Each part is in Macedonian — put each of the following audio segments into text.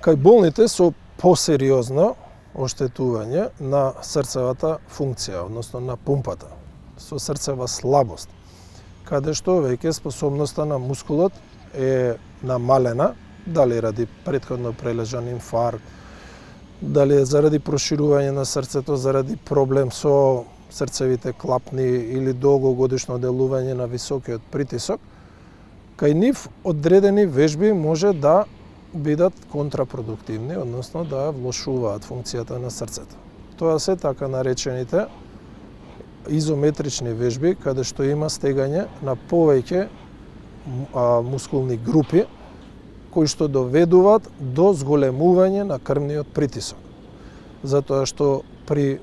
Кај болните со посериозно оштетување на срцевата функција, односно на пумпата, со срцева слабост, каде што веќе способноста на мускулот е намалена, дали ради претходно прележан инфаркт, дали е заради проширување на срцето, заради проблем со срцевите клапни или долгогодишно делување на високиот притисок, кај нив одредени вежби може да бидат контрапродуктивни, односно да влошуваат функцијата на срцето. Тоа се така наречените изометрични вежби, каде што има стегање на повеќе мускулни групи, кои што доведуваат до зголемување на крвниот притисок. Затоа што при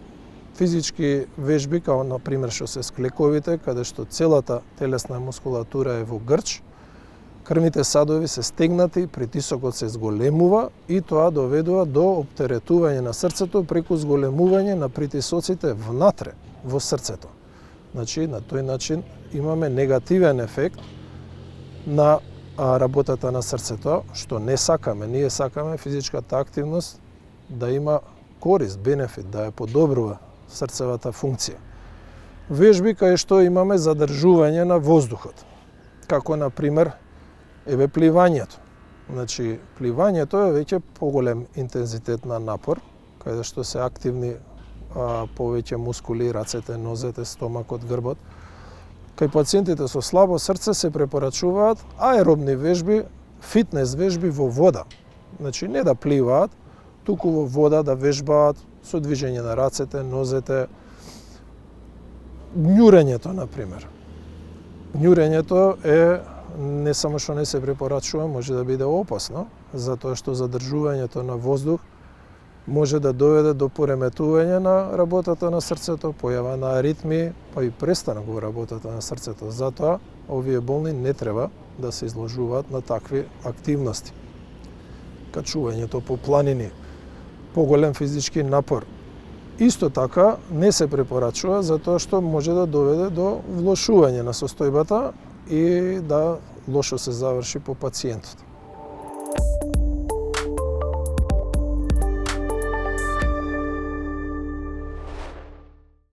физички вежби, као на пример што се склековите, каде што целата телесна мускулатура е во грч, крвните садови се стегнати, притисокот се зголемува и тоа доведува до оптеретување на срцето преку зголемување на притисоците внатре во срцето. Значи, на тој начин имаме негативен ефект на работата на срцето, што не сакаме. Ние сакаме физичката активност да има корист, бенефит, да ја подобрува срцевата функција. Вежби кај што имаме задржување на воздухот, како на пример пливањето. Значи, пливањето е веќе поголем интензитет на напор, каде што се активни повеќе мускули, рацете, нозете, стомакот, грбот. Кај пациентите со слабо срце се препорачуваат аеробни вежби, фитнес вежби во вода. Значи, не да пливаат, туку во вода да вежбаат со движење на рацете, нозете, њурењето, например. Њурењето е не само што не се препорачува, може да биде опасно, затоа што задржувањето на воздух може да доведе до пореметување на работата на срцето, појава на аритми, па и престанок во работата на срцето. Затоа овие болни не треба да се изложуваат на такви активности. Качувањето по планини, поголем физички напор. Исто така не се препорачува затоа што може да доведе до влошување на состојбата и да лошо се заврши по пациентот.